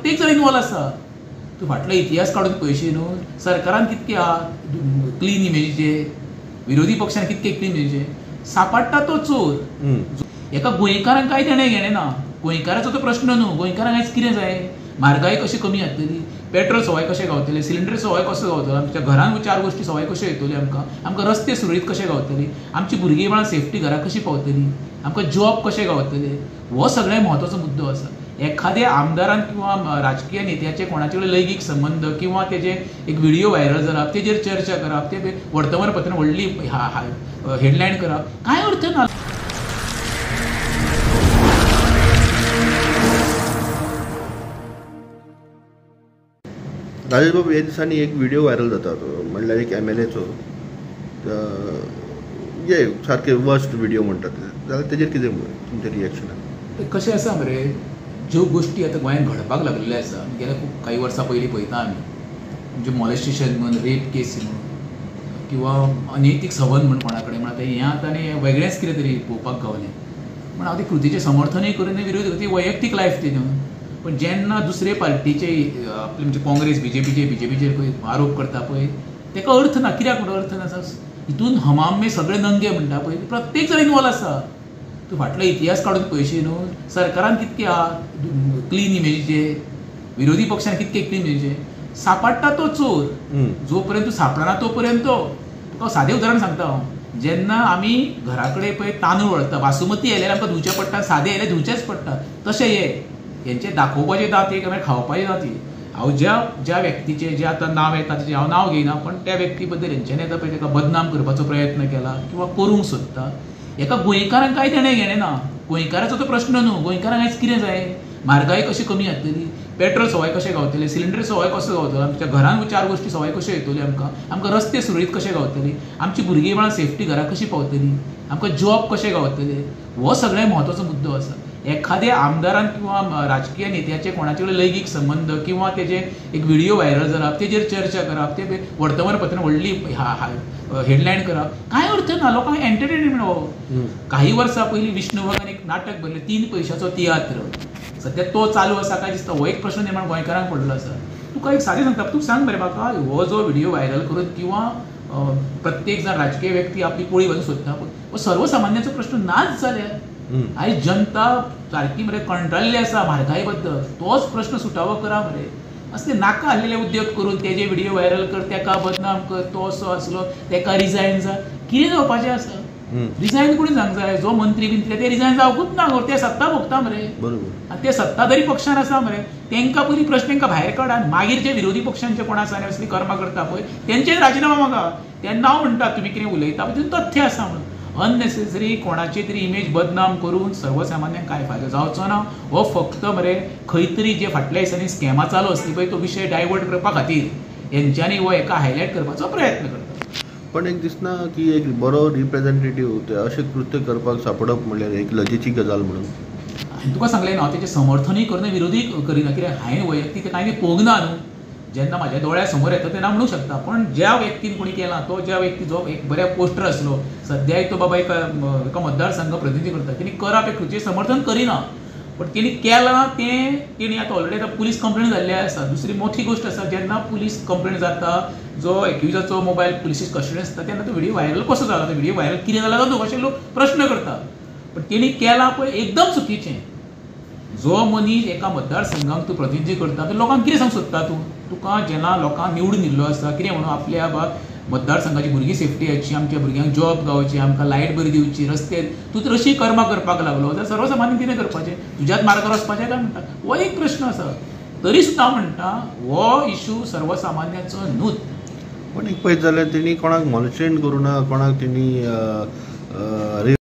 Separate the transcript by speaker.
Speaker 1: प्रत्येक जण इन्वॉल्व आसा. तूं फाटलो इतिहास काडून पळयशी न्हू, सरकारान कितके क्लीन इमेजीचे, विरोधी पक्षान कितके क्लीन इमेजीचे, सापडटा तो चोर. एका गोंयकारांक कांय देणें घेणें ना. गोंयकाराचो तो प्रश्न न्हू. गोंयकारांक आयज कितें जाय, म्हारगाय कशी कमी जातली, पेट्रोल सवाय कशें गावतले, सिलिंडर सवाय कसो गावतलो, आमच्या घरान 4 गोश्टी सवाय कश्यो येतल्यो, आमकां रस्ते सुरळीत कशे गावतले, आमची भुरगीं बाळां सेफ्टी घरा कशी पावतली, आमकां जॉब कशे गावतले, हो सगळ्यात म्हत्वाचो मुद्दो आसा. एखाद्या आमदारान किंवा राजकीय नेत्याचे कोणाचे कडेन लैंगीक संबंध किंवा तेजे एक व्हिडिओ व्हायरल जावप, तेजेर चर्चा करप, ते वर्तमानपत्रान व्हडली हेडलायन करप, कांय अर्थ ना.
Speaker 2: राजेश बाबू, ह्या दिसांनी एक व्हिडिओ व्हायरल जाता, म्हणल्यार एक MLAचो, जे सारके वर्स्ट व्हिडिओ म्हणटात, जाल्यार तेजेर कितें तुमचें रिएक्शन?
Speaker 1: कशें आसा मरे, ज्यो गोश्टी आतां गोंयांत घडपाक लागलेल्यो आसा, गेल्या खूब काही वर्सां पयलीं पळयता आमी, म्हणजे मॉलेस्टेशन म्हण, रेप केस म्हण, किंवा अनैतीक संबंध म्हण कोणा कडेन म्हणटा हें आतां आनी वेगळेंच कितें तरी पळोवपाक गावलें. पूण हांव ते कृतीचें समर्थनूय करून विरोध, ती वैयक्तीक लायफ ती न्हू. पण जेन्ना दुसरे पार्टीचे आपले म्हणजे काँग्रेस बीजेपीचेर पळय आरोप करता पळय, ताका अर्थ ना. कित्याक म्हणून अर्थ ना? हितून हमामे सगळे नंगे म्हणटा पळय, प्रत्येक जण इन्वॉल्व आसा. तूं फाटलो इतिहास काडून पळयशी न्हू, सरकारान कितके क्लीन इमेजीचे, विरोधी पक्षान कितके क्लीन इमेजीचे, सापडटा तो चोर. जो पर्यंत तूं सापडना तो पर्यंत. तुका सादें उदाहरण सांगता हांव. जेन्ना आमी घरा कडेन पळय तांदूळ वळटा, बासुमती आयल्यार आमकां धुवचें पडटा, सादें आयल्यार धुवचेंच पडटा. तशें हेंचे दाखोवपाचे दात एक खावपाचे दात. हांव ज्या व्यक्तीचे जे आतां नांव येता तेजें हांव नांव घेयना, पण त्या व्यक्ती बद्दल हेंच्यांनी येता पळय ताका बदनाम करपाचो प्रयत्न केला किंवा करूंक सोदता. एका गोंयकारांक कांय देणें घेणें ना. गोंयकाराचो तो प्रश्न न्हू. गोंयकारांक आयज कितें जाय, म्हारगाय कशी कमी जातली, पेट्रोल सवाय कशें गावतले, सिलिंडर सवाय कसो गावतलो, आमच्या घरान 4 गोश्टी सवाय कश्यो येतल्यो, आमकां रस्ते सुरळीत कशे गावतले, आमची भुरगीं बाळां सेफ्टी घरा कशी पावतली, आमकां जॉब कशे गावतले, हो सगळ्यात म्हत्वाचो मुद्दो आसा. एखाद्या आमदारान किंवा राजकीय नेत्याचे कोणाचे कडेन लैंगीक संबंध किंवा तेजे एक व्हिडिओ व्हायरल जावप, तेजेर चर्चा करप, ते वर्तमानपत्रान व्हडली हेडलायन करप, कांय अर्थ ना. लोकांक एंटरटेनमेंट हो. काही वर्सां पयलीं विष्णू भगवान एक नाटक बरयलें, 3 पैशाचो तियात्र. सध्या तो चालू आसा काय दिसता. हो एक प्रश्न निर्माण गोंयकारांक पडलो आसा. तुका एक सादें सांगता, तूं सांग मरे म्हाका, हो जो व्हिडिओ व्हायरल करून किंवा प्रत्येक जण राजकीय व्यक्ती आपली पोळी बांदूंक सोदता, हो सर्वसामान्याचो प्रश्न नाच जाल्यार. आयज जनता सारकी मरे कंटाळिल्ली आसा म्हारगाई बद्दल. तोच प्रश्न सुटावो करा मरे. असले नाका आसलेले उद्योग करून तेजे व्हिडिओ व्हायरल कर, तेका बदनाम कर, तो असो आसलो, तेका रिजायन जा. कितें जावपाचें आसा? रिजायन कोणी जावंक जाय? जो मंत्री बिंत्री ते रिजायन जावंकूच ना. ते सत्ता भोगता मरे. आनी ते सत्ताधारी पक्षान आसा मरे. तेंकां पयलीं प्रश्न तेंकां भायर काडा. मागीर जे विरोधी पक्षांचे कोण आसा असली कर्मां करता पळय, तेंचेच राजिनामा मागा. तेन्ना हांव म्हणटा तुमी कितें उलयता पळय तितून तथ्य आसा म्हणून. अननेसेसरी कोणाची तरी इमेज बदनाम करून सर्वसामान्यांक काय फायदो जावचो ना. हो फक्त मरे खंय तरी जे फाटल्या दिसांनी स्कॅमां चालू आसली पळय, तो विशय डायवर्ट करपा खातीर हेंच्यांनी हो एका हायलायट करपाचो प्रयत्न करता.
Speaker 2: पण एक दिसना की एक बरो रिप्रेझेंटेटिव्ह अशें कृत्य करपाक सापडप म्हणल्यार एक लजेची गजाल म्हणून.
Speaker 1: हांवें तुका सांगलें ना, हांव तेजें समर्थनूय करना, विरोधी करिना. कित्याक हांवें वैयक्तीक कांय पळोवंक ना न्हू. जेन्ना म्हाज्या दोळ्या समोर येता तेन्ना म्हणूंक शकता. पण ज्या व्यक्तीन कोणी केला, तो ज्या व्यक्ती जो एक बऱ्या पोस्टर आसलो, सद्या तो बाबा एका मतदारसंघ प्रतिनिधी करता, तेणी करप एक कृतीचें समर्थन करिना. पण तेणी केलां तेणी आतां ऑलरेडी पुलीस कंप्लेन जाल्ली आसा. दुसरी मोठी गोश्ट आसा, जेन्ना पुलीस कंप्लेन जाता, जो एक्युजाचो मोबायल पुलिसेस कस्टडीन आसता, तेन्ना तो व्हिडिओ व्हायरल कसो जाला, तो व्हिडिओ व्हायरल कितें जाला तो अशे लोक प्रश्न करता. पण तेणी केलां पळय एकदम चुकीचें. जो मनीस एका मतदारसंघाक तूं प्रतिनिधी करता, तो लोकांक कितें सांगूंक सोदता तूं? तुका जेन्ना लोकांक निवडून दिल्लो आसा, कितें म्हणून आपल्या मतदारसंघाची भुरगीं सेफ्टी याची, आमच्या भुरग्यांक जॉब गावची, आमकां लायट बरी दिवची, रस्ते, तूं तर अशी कर्मां करपाक लागलो, जाल्यार सर्वसामान्य कितें करपाचें? तुज्याच मार्गार वचपाचें काय म्हणटा? हो एक प्रश्न आसा. तरी सुद्दां हांव म्हणटा हो इशू सर्वसामान्याचो न्हूच.
Speaker 2: पण एक पळयत जाल्यार तेणी कोणाक मॉलेस्टेट करूं ना, कोणाक तेणी